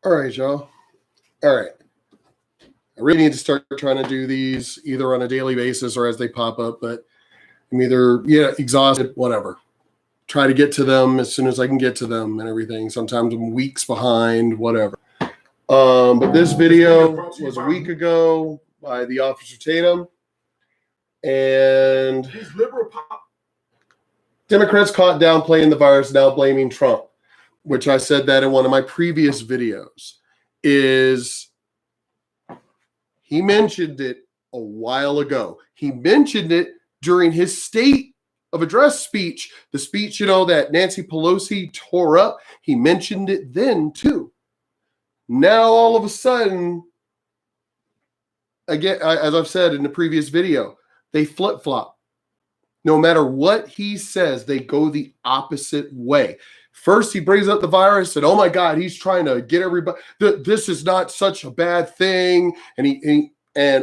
All right, y'all. All right. I really need to start trying to do these either on a daily basis or as they pop up, but I'm either, exhausted, whatever. Try to get to them as soon as I can get to them and everything. Sometimes I'm weeks behind, whatever. But this video was a week ago by the Officer Tatum. And these liberal Democrats caught downplaying the virus, now blaming Trump, which I said that in one of my previous videos. He mentioned it a while ago. He mentioned it during his State of Address speech, the speech, that Nancy Pelosi tore up. He mentioned it then too. Now, all of a sudden, again, as I've said in the previous video, they flip-flop. No matter what he says, they go the opposite way. First, he brings up the virus and, oh my God, he's trying to get everybody. This is not such a bad thing. And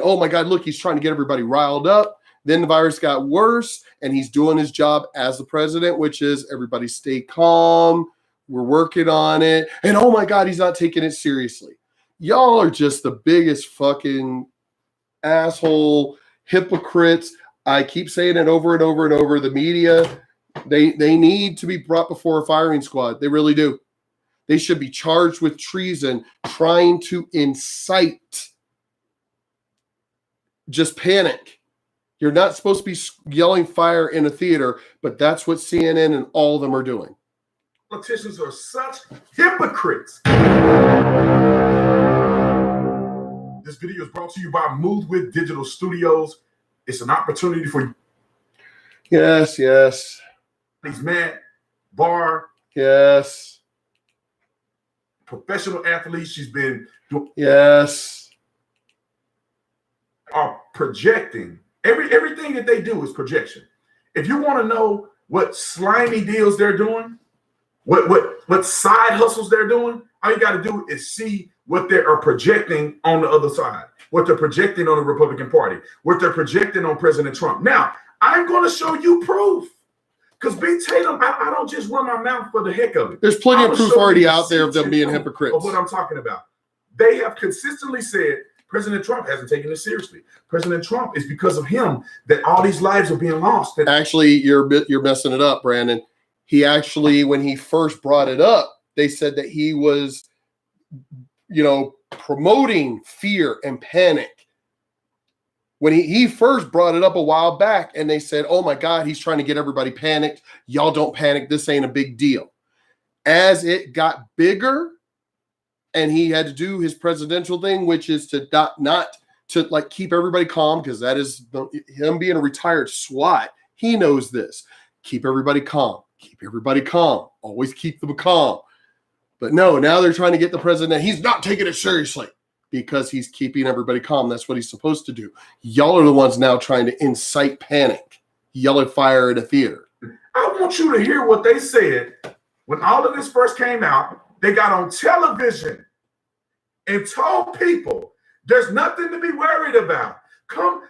oh my God, look, he's trying to get everybody riled up. Then the virus got worse, and he's doing his job as the president, which is everybody stay calm. We're working on it. And oh my God, he's not taking it seriously. Y'all are just the biggest fucking asshole hypocrites. I keep saying it over and over and over. The media, they need to be brought before a firing squad. They really do. They should be charged with treason, trying to incite just panic. You're not supposed to be yelling fire in a theater, but that's what CNN and all of them are doing. Politicians are such hypocrites. This video is brought to you by Move With Digital Studios. It's an opportunity for you. Yes. These men, bar. Yes. Professional athletes she's been doing. Yes. Are projecting. Everything that they do is projection. If you want to know what slimy deals they're doing, what side hustles they're doing, all you got to do is see what they are projecting on the other side, what they're projecting on the Republican Party, what they're projecting on President Trump. Now, I'm going to show you proof. Because B. Tatum, I don't just run my mouth for the heck of it. There's plenty of proof already out there of them being hypocrites. Of what I'm talking about. They have consistently said President Trump hasn't taken it seriously. President Trump, is because of him that all these lives are being lost. Actually, you're messing it up, Brandon. He actually, when he first brought it up, they said that he was, promoting fear and panic. When he first brought it up a while back, and they said, oh my God, he's trying to get everybody panicked. Y'all don't panic. This ain't a big deal. As it got bigger, and he had to do his presidential thing, which is to not to keep everybody calm, because that is him being a retired SWAT. He knows this. Keep everybody calm. Keep everybody calm. Always keep them calm. But no, now they're trying to get the president. He's not taking it seriously because he's keeping everybody calm. That's what he's supposed to do. Y'all are the ones now trying to incite panic, yelling fire at a theater. I want you to hear what they said when all of this first came out. They got on television and told people there's nothing to be worried about. Come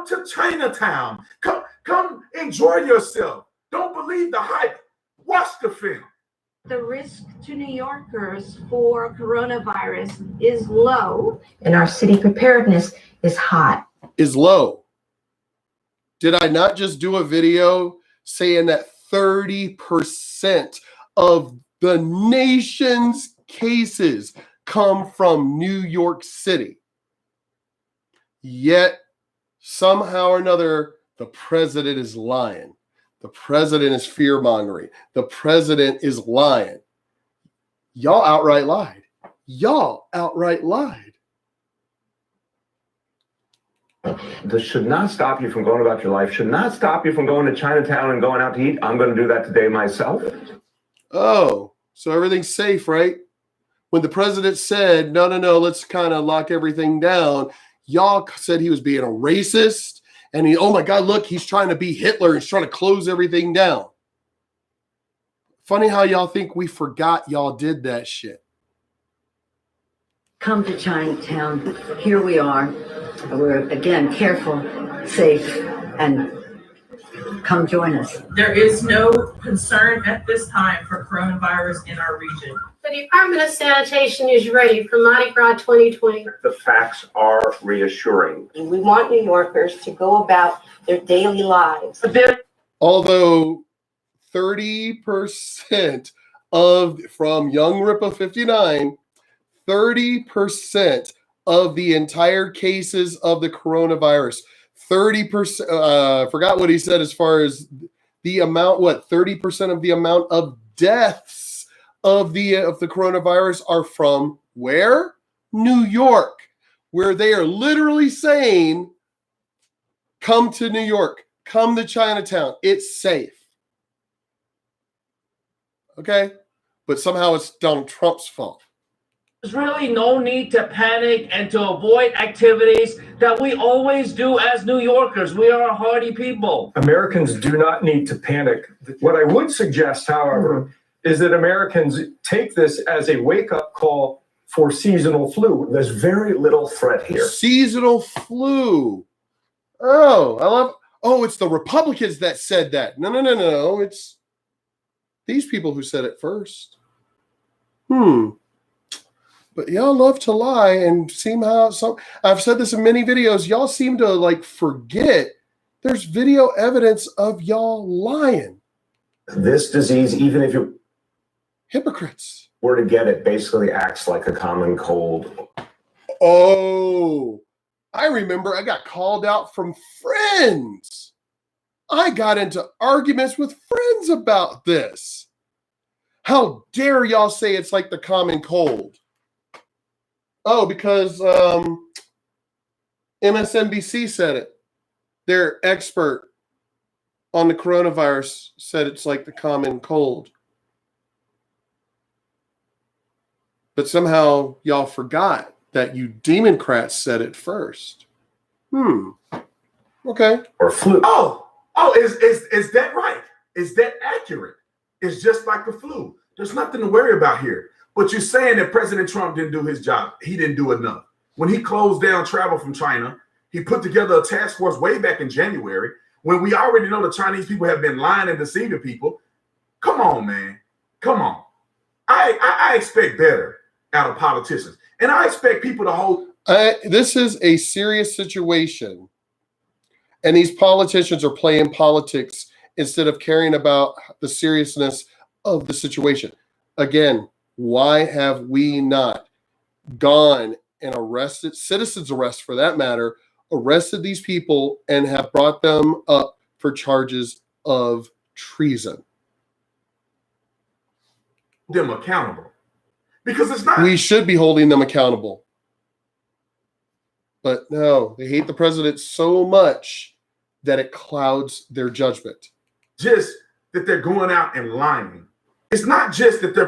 to Chinatown. Come enjoy yourself. Don't believe the hype. Watch the film. The risk to New Yorkers for coronavirus is low, and our city preparedness is high. Is low. Did I not just do a video saying that 30% of the nation's cases come from New York City? Yet, somehow or another, the president is lying. The president is fear-mongering. The president is lying. Y'all outright lied. Y'all outright lied. This should not stop you from going about your life, should not stop you from going to Chinatown and going out to eat. I'm going to do that today myself. Oh, so everything's safe, right? When the president said, no, let's kind of lock everything down, y'all said he was being a racist. And oh my God, look, he's trying to be Hitler. He's trying to close everything down. Funny how y'all think we forgot y'all did that shit. Come to Chinatown. Here we are. We're, again, careful, safe, and come join us. There is no concern at this time for coronavirus in our region. The Department of Sanitation is ready for Mardi Gras 2020. The facts are reassuring. We want New Yorkers to go about their daily lives. Although 30% from Young Ripa 59, 30% of the entire cases of the coronavirus, 30%, forgot what he said as far as the amount, 30% of the amount of deaths of the coronavirus are from where? New York, where they are literally saying, come to New York, come to Chinatown, it's safe. Okay? But somehow it's Donald Trump's fault. There's really no need to panic and to avoid activities that we always do as New Yorkers. We are a hardy people. Americans do not need to panic. What I would suggest, however, is that Americans take this as a wake-up call for seasonal flu. There's very little threat here. Seasonal flu. Oh, it's the Republicans that said that. No. It's these people who said it first. But y'all love to lie and seem how I've said this in many videos. Y'all seem to forget there's video evidence of y'all lying. This disease, even if you hypocrites were to get it, basically acts like a common cold. Oh, I remember I got called out from friends. I got into arguments with friends about this. How dare y'all say it's like the common cold? Oh, because MSNBC said it. Their expert on the coronavirus said it's like the common cold. But somehow y'all forgot that you Democrats said it first. Okay. Or flu. Is that right? Is that accurate? It's just like the flu. There's nothing to worry about here. But you're saying that President Trump didn't do his job. He didn't do enough. When he closed down travel from China, he put together a task force way back in January when we already know the Chinese people have been lying and deceiving people. Come on, man. Come on. I expect better out of politicians. And I expect people to hold. This is a serious situation. And these politicians are playing politics instead of caring about the seriousness of the situation. Again, why have we not gone and arrested, citizens arrest for that matter, arrested these people and have brought them up for charges of treason? Them accountable. Because it's not. We should be holding them accountable. But no, they hate the president so much that it clouds their judgment. Just that they're going out and lying. It's not just that they're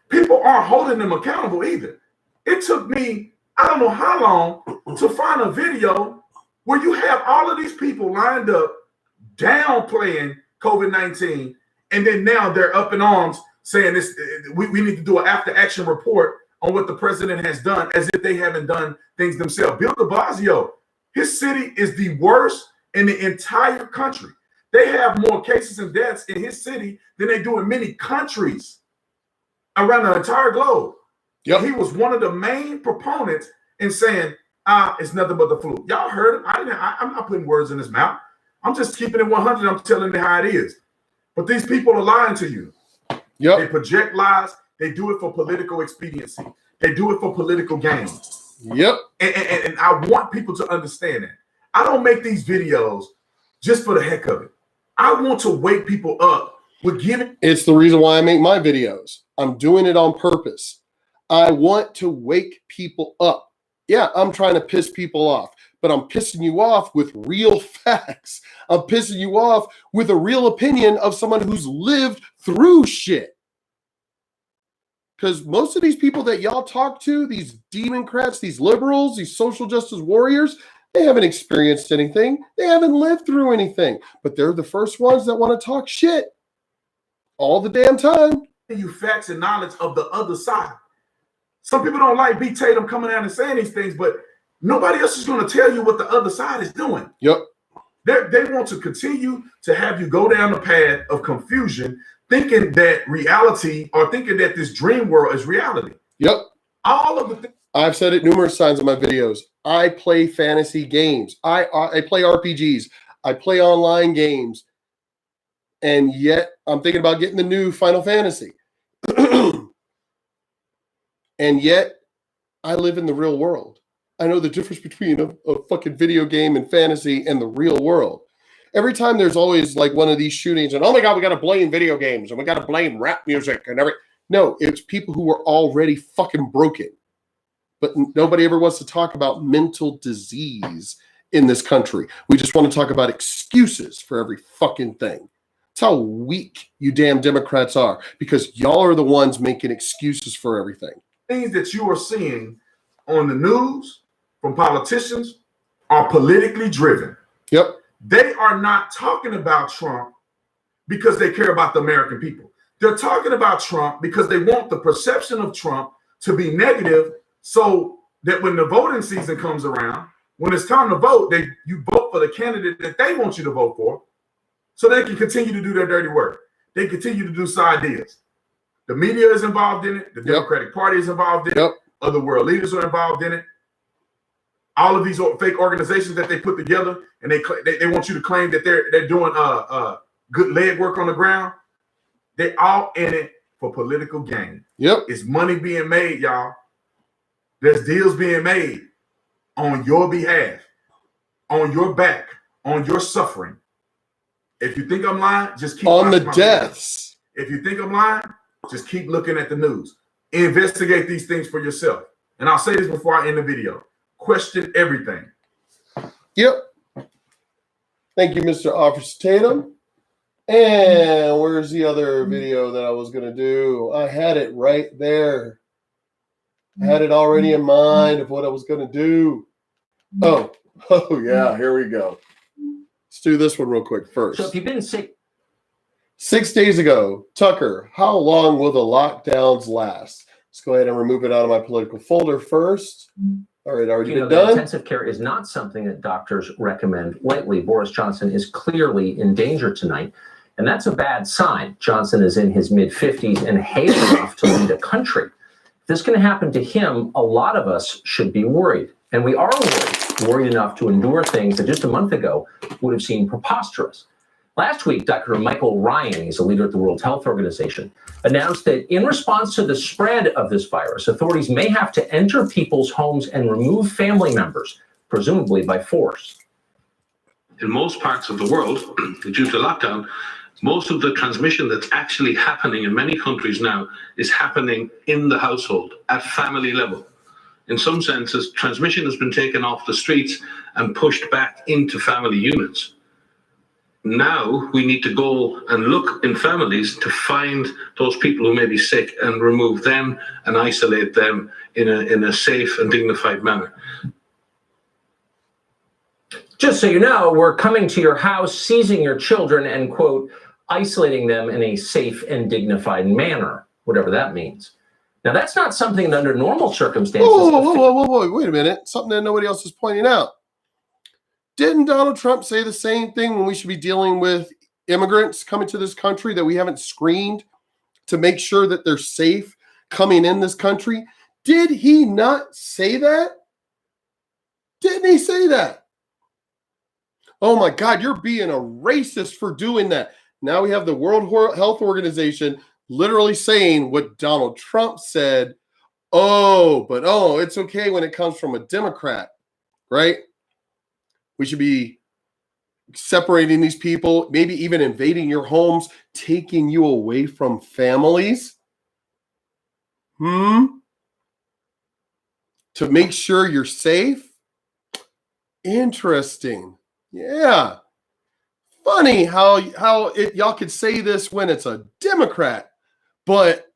people aren't holding them accountable either. It took me, I don't know how long, to find a video where you have all of these people lined up downplaying COVID-19, and then now they're up in arms saying this. We need to do an after-action report on what the president has done, as if they haven't done things themselves. Bill de Blasio, his city is the worst in the entire country. They have more cases and deaths in his city than they do in many countries around the entire globe. Yep. He was one of the main proponents in saying, it's nothing but the flu. Y'all heard him. I'm not putting words in his mouth. I'm just keeping it 100. I'm telling you how it is. But these people are lying to you. Yep. They project lies. They do it for political expediency. They do it for political gain. Yep. And I want people to understand that. I don't make these videos just for the heck of it. I want to wake people up with giving. It's the reason why I make my videos. I'm doing it on purpose. I want to wake people up. Yeah, I'm trying to piss people off, but I'm pissing you off with real facts. I'm pissing you off with a real opinion of someone who's lived through shit. Because most of these people that y'all talk to, these Democrats, these liberals, these social justice warriors, they haven't experienced anything. They haven't lived through anything. But they're the first ones that want to talk shit all the damn time. You facts and knowledge of the other side. Some people don't like B. Tatum coming out and saying these things, but nobody else is going to tell you what the other side is doing. Yep. They want to continue to have you go down the path of confusion, thinking that reality or thinking that this dream world is reality. Yep. All of the things. I've said it numerous times in my videos. I play fantasy games. I play RPGs. I play online games. And yet I'm thinking about getting the new Final Fantasy. And yet I live in the real world. I know the difference between a fucking video game and fantasy and the real world. Every time there's always like one of these shootings and, oh my God, we got to blame video games and we got to blame rap music and everything. No, it's people who are already fucking broken. But nobody ever wants to talk about mental disease in this country. We just want to talk about excuses for every fucking thing. That's how weak you damn Democrats are, because y'all are the ones making excuses for everything. Things that you are seeing on the news from politicians are politically driven. Yep. They are not talking about Trump because they care about the American people. They're talking about Trump because they want the perception of Trump to be negative, so that when the voting season comes around, when it's time to vote, you vote for the candidate that they want you to vote for, so they can continue to do their dirty work. They continue to do side deals. The media is involved in it. The Democratic Party is involved in it. Other world leaders are involved in it. All of these fake organizations that they put together, and they want you to claim that they're doing good leg work on the ground. They're all in it for political gain. Yep. It's money being made, y'all. There's deals being made on your behalf, on your back, on your suffering. If you think I'm lying, just keep on the my deaths. Videos. If you think I'm lying, just keep looking at the news. Investigate these things for yourself. And I'll say this before I end the video. Question everything. Yep. Thank you, Mr. Officer Tatum. And where's the other video that I was going to do? I had it right there. I had it already in mind of what I was going to do. Oh, yeah, here we go. Let's do this one real quick first. So if you've been sick 6 days ago, Tucker, how long will the lockdowns last? Let's go ahead and remove it out of my political folder first. All right, already been done. Intensive care is not something that doctors recommend lightly. Boris Johnson is clearly in danger tonight, and that's a bad sign. Johnson is in his mid-50s and hale enough to lead a country. If this is going to happen to him, a lot of us should be worried. And we are worried enough to endure things that just a month ago would have seemed preposterous. Last week, Dr. Michael Ryan, he's a leader at the World Health Organization, announced that in response to the spread of this virus, authorities may have to enter people's homes and remove family members, presumably by force. In most parts of the world, due to lockdown, most of the transmission that's actually happening in many countries now is happening in the household, at family level. In some senses, transmission has been taken off the streets and pushed back into family units. Now we need to go and look in families to find those people who may be sick and remove them and isolate them in a safe and dignified manner. Just so you know, we're coming to your house, seizing your children and, quote, isolating them in a safe and dignified manner, whatever that means. Now, that's not something that under normal circumstances... Whoa, wait a minute. Something that nobody else is pointing out. Didn't Donald Trump say the same thing when we should be dealing with immigrants coming to this country that we haven't screened to make sure that they're safe coming in this country? Did he not say that? Didn't he say that? Oh my God, you're being a racist for doing that. Now we have the World Health Organization literally saying what Donald Trump said. But it's okay when it comes from a Democrat, right? We should be separating these people, maybe even invading your homes, taking you away from families. To make sure you're safe? Interesting. Yeah. Funny how y'all could say this when it's a Democrat, but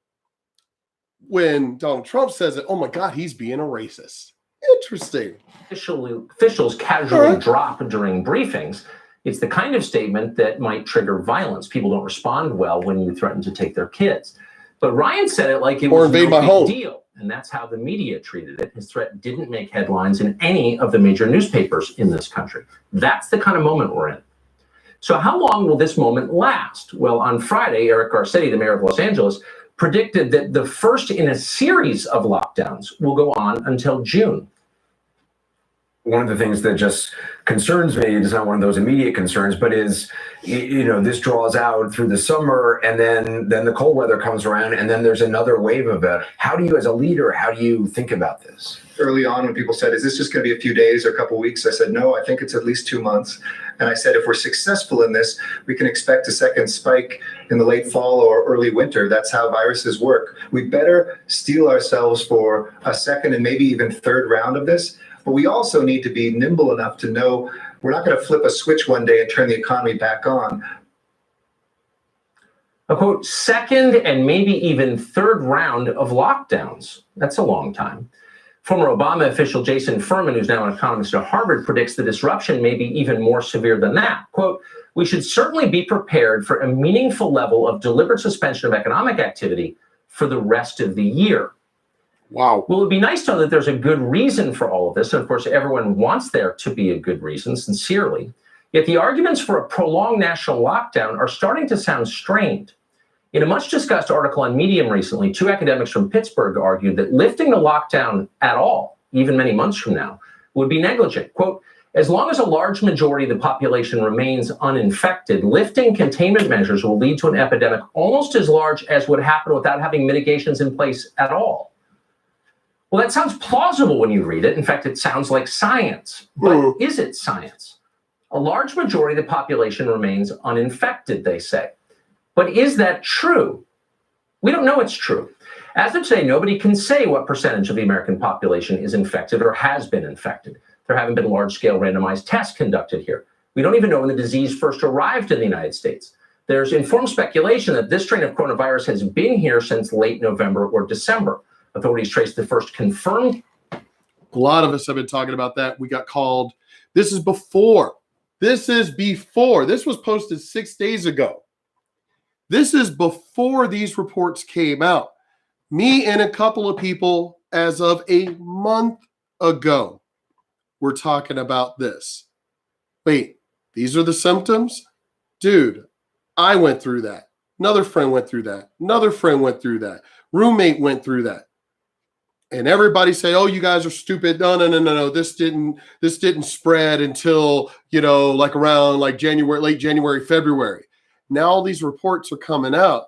when Donald Trump says it, oh my God, he's being a racist. Interesting. Officials casually drop during briefings. It's the kind of statement that might trigger violence. People don't respond well when you threaten to take their kids. But Ryan said it like it was no big deal. And that's how the media treated it. His threat didn't make headlines in any of the major newspapers in this country. That's the kind of moment we're in. So how long will this moment last? Well, on Friday, Eric Garcetti, the mayor of Los Angeles, predicted that the first in a series of lockdowns will go on until June. One of the things that just concerns me, it's not one of those immediate concerns, but is, this draws out through the summer, and then the cold weather comes around, and then there's another wave of it. How do you, as a leader, how do you think about this? Early on, when people said, is this just going to be a few days or a couple of weeks? I said, no, I think it's at least 2 months. And I said, if we're successful in this, we can expect a second spike in the late fall or early winter. That's how viruses work. We better steel ourselves for a second and maybe even third round of this. But we also need to be nimble enough to know we're not going to flip a switch one day and turn the economy back on. A quote, second and maybe even third round of lockdowns. That's a long time. Former Obama official Jason Furman, who's now an economist at Harvard, predicts the disruption may be even more severe than that. Quote, we should certainly be prepared for a meaningful level of deliberate suspension of economic activity for the rest of the year. Wow. Well, it'd be nice to know that there's a good reason for all of this. And of course, everyone wants there to be a good reason, sincerely. Yet the arguments for a prolonged national lockdown are starting to sound strained. In a much discussed article on Medium recently, 2 academics from Pittsburgh argued that lifting the lockdown at all, even many months from now, would be negligent. Quote, as long as a large majority of the population remains uninfected, lifting containment measures will lead to an epidemic almost as large as would happen without having mitigations in place at all. Well, that sounds plausible when you read it. In fact, it sounds like science. But is it science? A large majority of the population remains uninfected, they say. But is that true? We don't know it's true. As of today, nobody can say what percentage of the American population is infected or has been infected. There haven't been large-scale randomized tests conducted here. We don't even know when the disease first arrived in the United States. There's informed speculation that this strain of coronavirus has been here since late November or December. Authorities traced the first confirmed. A lot of us have been talking about that. We got called. This is before. This was posted 6 days ago. This is before these reports came out. Me and a couple of people as of a month ago were talking about this. Wait, these are the symptoms? Dude, I went through that. Another friend went through that. Another friend went through that. Roommate went through that. And everybody say, "Oh, you guys are stupid." No. This didn't spread until, like around like January, late January, February. Now all these reports are coming out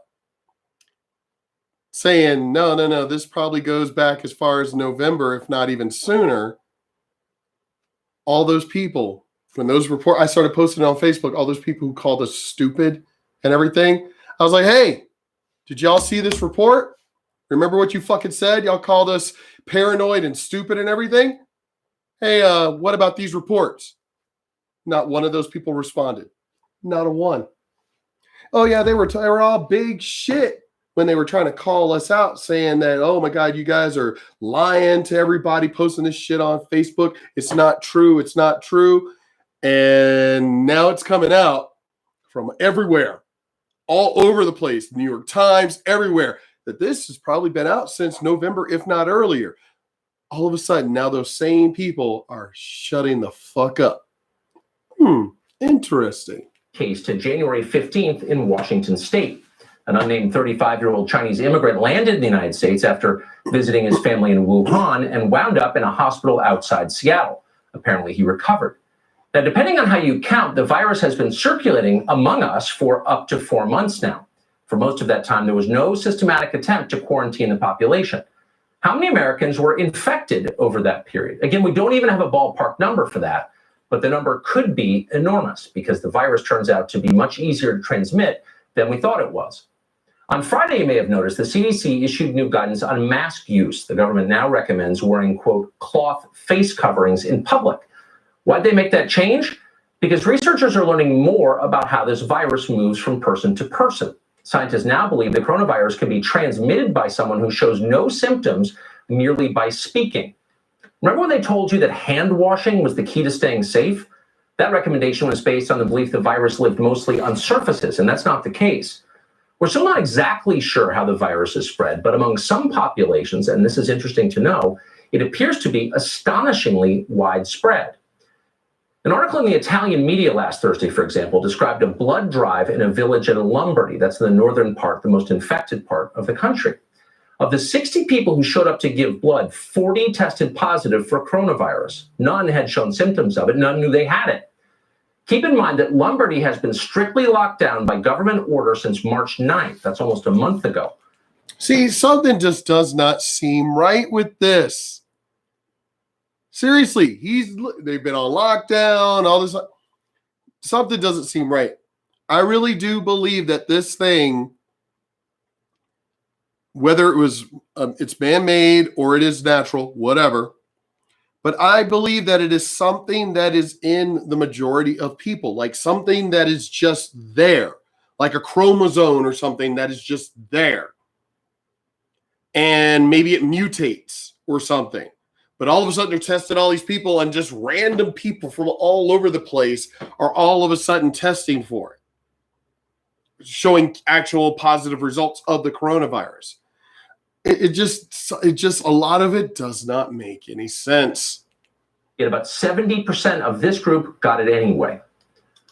saying, no, this probably goes back as far as November, if not even sooner. All those people, when those reports, I started posting on Facebook, all those people who called us stupid and everything. I was like, hey, did y'all see this report? Remember what you fucking said? Y'all called us paranoid and stupid and everything. Hey, what about these reports? Not one of those people responded. Not a one. Oh yeah, they were all big shit when they were trying to call us out, saying that, oh my God, you guys are lying to everybody, posting this shit on Facebook. It's not true. It's not true. And now it's coming out from everywhere, all over the place, New York Times, everywhere, that this has probably been out since November, if not earlier. All of a sudden, now those same people are shutting the fuck up. Interesting. Case to January 15th in Washington state. An unnamed 35-year-old Chinese immigrant landed in the United States after visiting his family in Wuhan and wound up in a hospital outside Seattle. Apparently, he recovered. Now, depending on how you count, the virus has been circulating among us for up to 4 months now. For most of that time, there was no systematic attempt to quarantine the population. How many Americans were infected over that period? Again, we don't even have a ballpark number for that, but the number could be enormous because the virus turns out to be much easier to transmit than we thought it was. On Friday, you may have noticed the CDC issued new guidance on mask use. The government now recommends wearing, quote, cloth face coverings in public. Why'd they make that change? Because researchers are learning more about how this virus moves from person to person. Scientists now believe the coronavirus can be transmitted by someone who shows no symptoms merely by speaking. Remember when they told you that hand washing was the key to staying safe? That recommendation was based on the belief the virus lived mostly on surfaces, and that's not the case. We're still not exactly sure how the virus is spread, but among some populations, and this is interesting to know, it appears to be astonishingly widespread. An article in the Italian media last Thursday, for example, described a blood drive in a village in Lombardy. That's the northern part, the most infected part of the country. Of the 60 people who showed up to give blood, 40 tested positive for coronavirus. None had shown symptoms of it. None knew they had it. Keep in mind that Lombardy has been strictly locked down by government order since March 9th. That's almost a month ago. See, something just does not seem right with this. Seriously, they've been on lockdown, all this. Something doesn't seem right. I really do believe that this thing, whether it was it's man-made or it is natural, whatever, but I believe that it is something that is in the majority of people, like something that is just there, like a chromosome or something that is just there. And maybe it mutates or something. But all of a sudden they're testing all these people, and just random people from all over the place are all of a sudden testing for it, showing actual positive results of the coronavirus. It just a lot of it does not make any sense. Yet about 70% of this group got it anyway.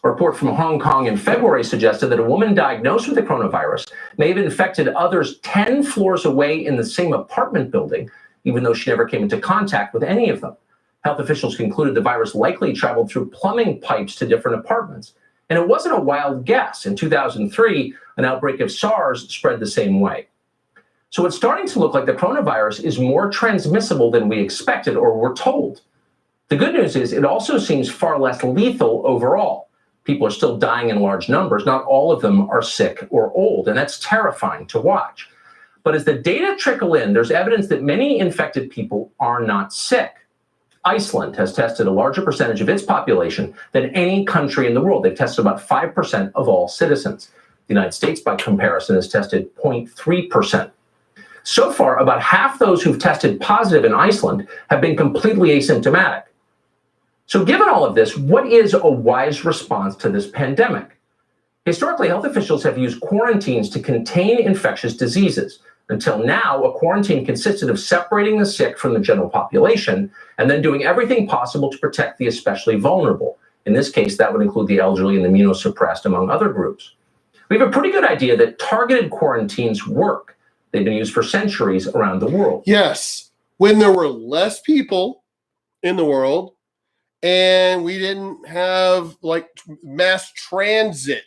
A report from Hong Kong in February suggested that a woman diagnosed with the coronavirus may have infected others 10 floors away in the same apartment building, even though she never came into contact with any of them. Health officials concluded the virus likely traveled through plumbing pipes to different apartments. And it wasn't a wild guess. In 2003, an outbreak of SARS spread the same way. So it's starting to look like the coronavirus is more transmissible than we expected or were told. The good news is it also seems far less lethal overall. People are still dying in large numbers. Not all of them are sick or old, and that's terrifying to watch. But as the data trickle in, there's evidence that many infected people are not sick. Iceland has tested a larger percentage of its population than any country in the world. They've tested about 5% of all citizens. The United States, by comparison, has tested 0.3%. So far, about half those who've tested positive in Iceland have been completely asymptomatic. So given all of this, what is a wise response to this pandemic? Historically, health officials have used quarantines to contain infectious diseases. Until now, a quarantine consisted of separating the sick from the general population and then doing everything possible to protect the especially vulnerable. In this case, that would include the elderly and the immunosuppressed, among other groups. We have a pretty good idea that targeted quarantines work. They've been used for centuries around the world. Yes, when there were less people in the world and we didn't have like mass transit,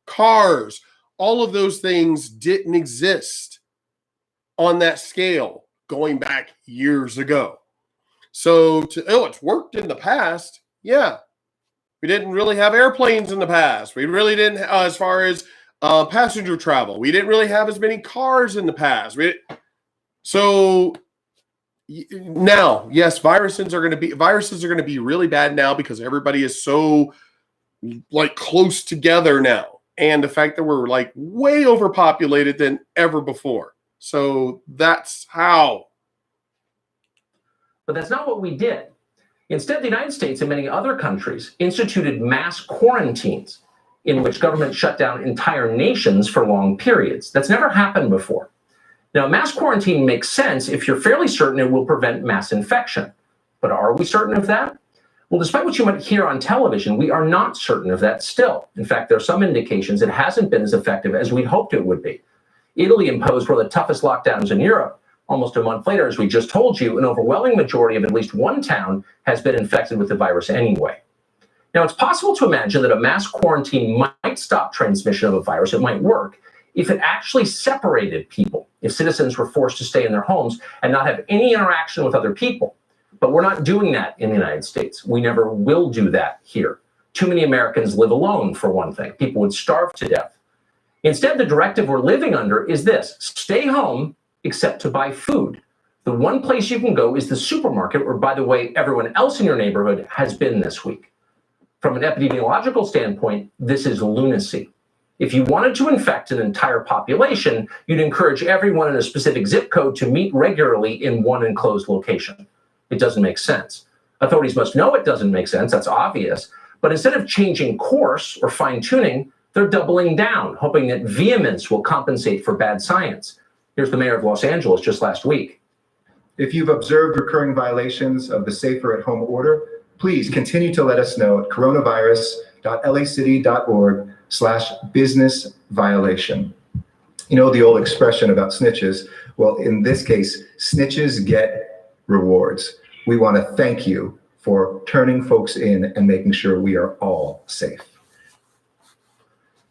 cars, all of those things didn't exist on that scale going back years ago. So it's worked in the past. Yeah. We didn't really have airplanes in the past. We really didn't, as far as passenger travel, we didn't really have as many cars in the past. So now, yes, viruses are going to be really bad now because everybody is so like close together now. And the fact that we're like way overpopulated than ever before. So that's how. But that's not what we did. Instead, the United States and many other countries instituted mass quarantines in which government shut down entire nations for long periods. That's never happened before. Now, mass quarantine makes sense if you're fairly certain it will prevent mass infection. But are we certain of that? Well, despite what you might hear on television, we are not certain of that still. In fact, there are some indications it hasn't been as effective as we'd hoped it would be. Italy imposed one of the toughest lockdowns in Europe. Almost a month later, as we just told you, an overwhelming majority of at least one town has been infected with the virus anyway. Now, it's possible to imagine that a mass quarantine might stop transmission of a virus. It might work if it actually separated people, if citizens were forced to stay in their homes and not have any interaction with other people. But we're not doing that in the United States. We never will do that here. Too many Americans live alone, for one thing. People would starve to death. Instead, the directive we're living under is this: stay home except to buy food. The one place you can go is the supermarket, where, by the way, everyone else in your neighborhood has been this week. From an epidemiological standpoint, this is lunacy. If you wanted to infect an entire population, you'd encourage everyone in a specific zip code to meet regularly in one enclosed location. It doesn't make sense. Authorities must know it doesn't make sense, that's obvious, but instead of changing course or fine-tuning, They're doubling down, hoping that vehemence will compensate for bad science. Here's the mayor of Los Angeles just last week. If you've observed recurring violations of the Safer at Home order, please continue to let us know at coronavirus.lacity.org/business violation. You know the old expression about snitches? Well, in this case, snitches get rewards. We want to thank you for turning folks in and making sure we are all safe.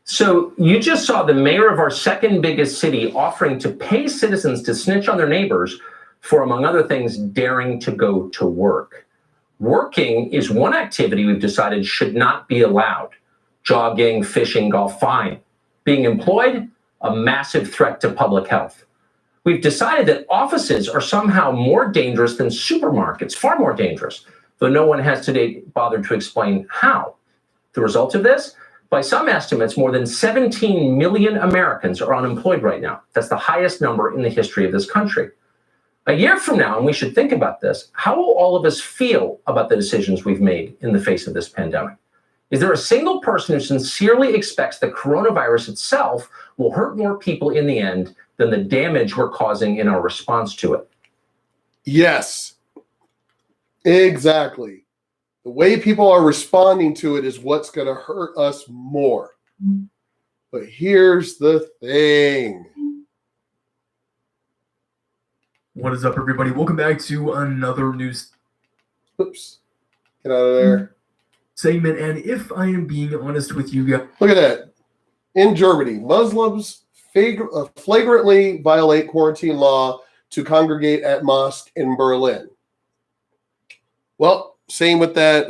So you just saw the mayor of our second biggest city offering to pay citizens to snitch on their neighbors for, among other things, daring to go to work. Working is one activity we've decided should not be allowed. Jogging, fishing, golf, fine. Being employed, a massive threat to public health. We've decided that offices are somehow more dangerous than supermarkets, far more dangerous, though no one has to date bothered to explain how. The result of this? By some estimates, more than 17 million Americans are unemployed right now. That's the highest number in the history of this country. A year from now, and we should think about this, how will all of us feel about the decisions we've made in the face of this pandemic? Is there a single person who sincerely expects the coronavirus itself will hurt more people in the end than the damage we're causing in our response to it? Yes, exactly. The way people are responding to it is what's going to hurt us more. But here's the thing. What is up, everybody? Welcome back to another news. Oops. Get out of there. Segment. And if I am being honest with you guys. Look at that. In Germany, Muslims flagrantly violate quarantine law to congregate at mosque in Berlin. Well, same with that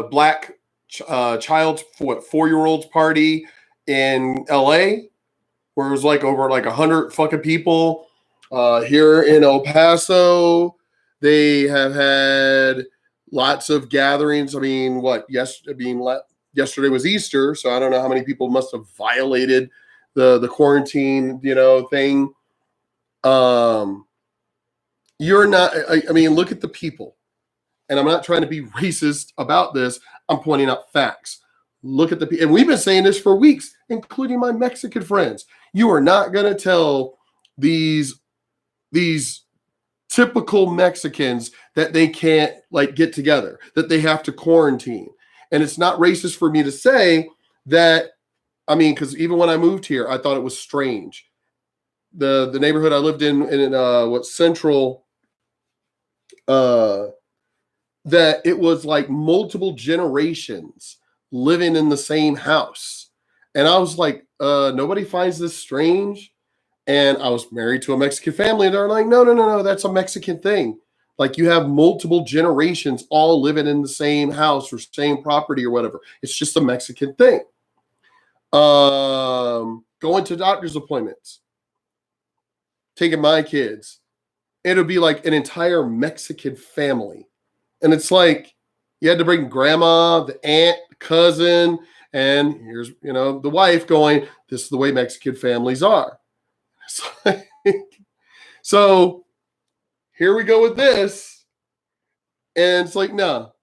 black child's 4-year-old's party in LA, where it was like over like 100 fucking people. Here in El Paso, they have had lots of gatherings. I mean, yesterday was Easter, so I don't know how many people must have violated the quarantine, thing. You're not. I mean, look at the people. And I'm not trying to be racist about this. I'm pointing out facts. Look at the people. And we've been saying this for weeks, including my Mexican friends. You are not going to tell these typical Mexicans that they can't get together, that they have to quarantine. And it's not racist for me to say that. I mean, because even when I moved here, I thought it was strange. The neighborhood I lived in Central, that it was like multiple generations living in the same house. And I was like, nobody finds this strange. And I was married to a Mexican family. And they're like, no, that's a Mexican thing. Like you have multiple generations all living in the same house or same property or whatever. It's just a Mexican thing. Going to doctor's appointments, taking my kids. It'll be like an entire Mexican family. And it's like you had to bring grandma, the aunt, the cousin, and here's, the wife going, this is the way Mexican families are. So here we go with this. And it's like, no,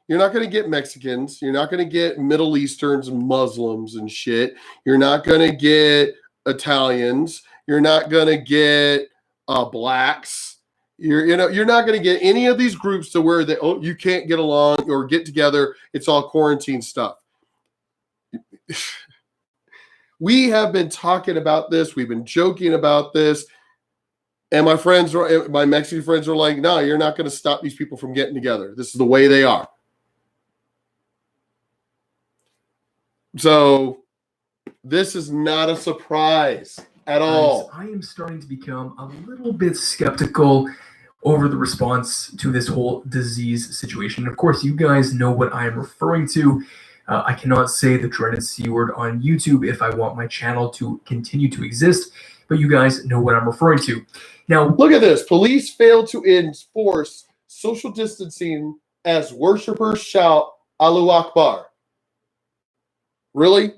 you're not going to get Mexicans. You're not going to get Middle Easterns and Muslims and shit. You're not going to get Italians. You're not going to get blacks. You're not going to get any of these groups to where you can't get along or get together. It's all quarantine stuff. We have been talking about this. We've been joking about this. And my Mexican friends are like, no, you're not going to stop these people from getting together. This is the way they are. So this is not a surprise at all. I am starting to become a little bit skeptical over the response to this whole disease situation. Of course, you guys know what I am referring to. I cannot say the dreaded C word on YouTube if I want my channel to continue to exist, but you guys know what I'm referring to. Now, look at this. Police failed to enforce social distancing as worshipers shout Allahu Akbar. Really?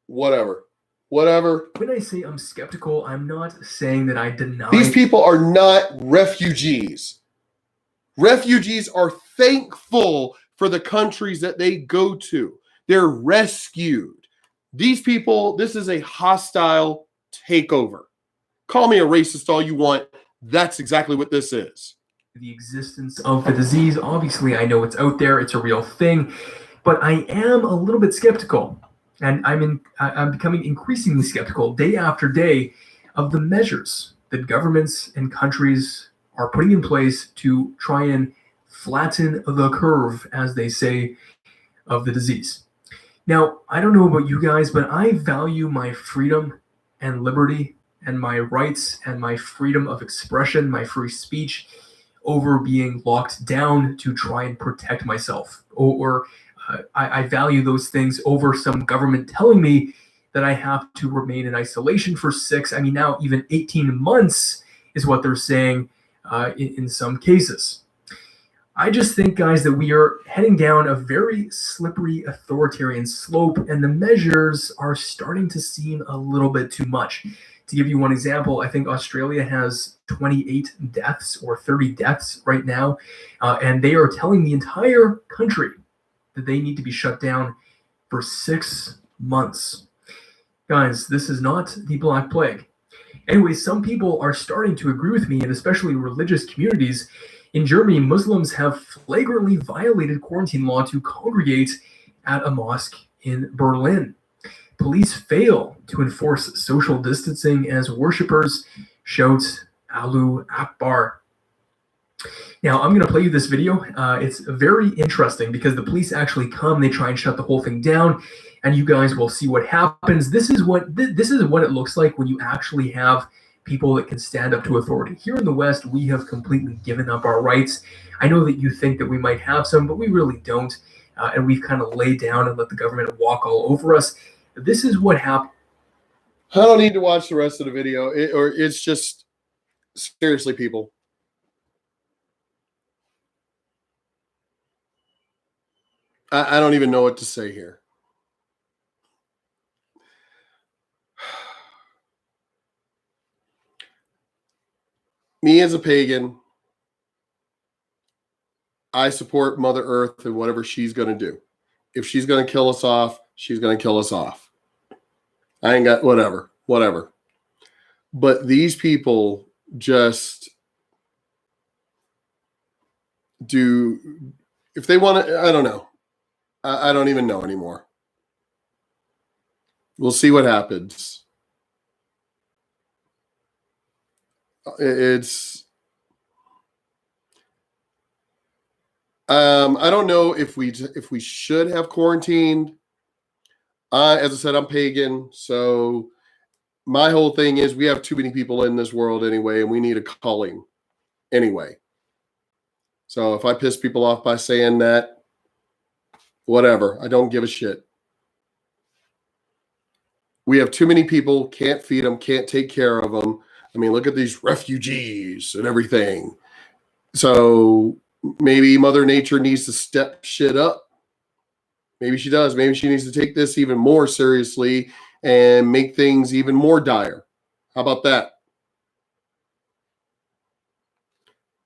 Whatever. When I say I'm skeptical, I'm not saying that I deny. These people are not refugees. Refugees are thankful for the countries that they go to. They're rescued. These people, this is a hostile takeover. Call me a racist all you want. That's exactly what this is. The existence of the disease. Obviously, I know it's out there. It's a real thing. But I am a little bit skeptical. And I'm becoming increasingly skeptical day after day of the measures that governments and countries are putting in place to try and flatten the curve, as they say, of the disease. Now, I don't know about you guys, but I value my freedom and liberty and my rights and my freedom of expression, my free speech, over being locked down to try and protect myself. I value those things over some government telling me that I have to remain in isolation for now even 18 months is what they're saying in some cases. I just think, guys, that we are heading down a very slippery authoritarian slope, and the measures are starting to seem a little bit too much. To give you one example, I think Australia has 28 deaths or 30 deaths right now, and they are telling the entire country that they need to be shut down for 6 months. Guys, this is not the Black Plague. Anyway, some people are starting to agree with me, and especially religious communities. In Germany, Muslims have flagrantly violated quarantine law to congregate at a mosque in Berlin. Police fail to enforce social distancing as worshippers shout Allahu Akbar. Now, I'm going to play you this video. It's very interesting because the police actually come, they try and shut the whole thing down, and you guys will see what happens. This is what it looks like when you actually have people that can stand up to authority. Here in the West, we have completely given up our rights. I know that you think that we might have some, but we really don't, and we've kind of laid down and let the government walk all over us. This is what happened. I don't need to watch the rest of the video, it's just, seriously, people. I don't even know what to say here. Me as a pagan, I support Mother Earth and whatever she's going to do. If she's going to kill us off, she's going to kill us off. I ain't got whatever. But these people just do, if they want to, I don't know. I don't even know anymore. We'll see what happens. It's I don't know if we should have quarantined. As I said, I'm pagan, so my whole thing is we have too many people in this world anyway, and we need a culling anyway. So if I piss people off by saying that, whatever, I don't give a shit. We have too many people, can't feed them, can't take care of them. I mean, look at these refugees and everything. So maybe Mother Nature needs to step shit up. Maybe she does. Maybe she needs to take this even more seriously and make things even more dire. How about that?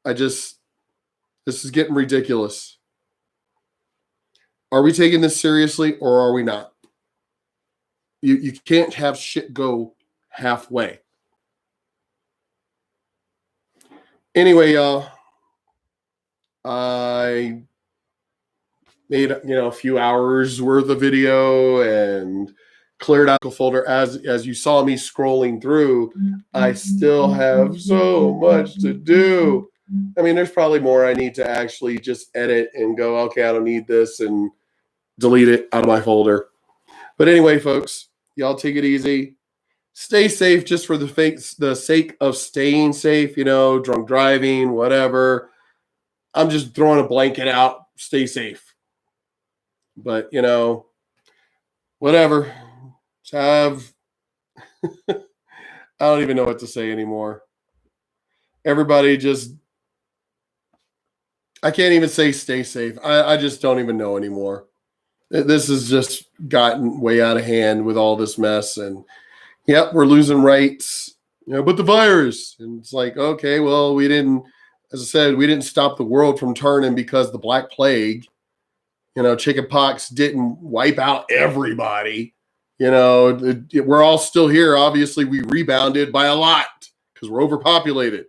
This is getting ridiculous. Are we taking this seriously or are we not? You can't have shit go halfway. Anyway, y'all, I made a few hours worth of video and cleared out the folder. As you saw me scrolling through, I still have so much to do. I mean, there's probably more I need to actually just edit and go, okay, I don't need this, and delete it out of my folder. But anyway, folks, y'all take it easy. Stay safe just for the sake of staying safe, drunk driving, whatever. I'm just throwing a blanket out. Stay safe. But, whatever. I don't even know what to say anymore. Everybody I can't even say stay safe. I just don't even know anymore. This has just gotten way out of hand with all this mess. And, yep, we're losing rights. But the virus. And it's like, okay, well, as I said, we didn't stop the world from turning because the Black Plague. You know, chicken pox didn't wipe out everybody. You know, we're all still here. Obviously, we rebounded by a lot because we're overpopulated.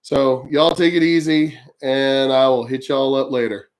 So y'all take it easy, and I will hit y'all up later.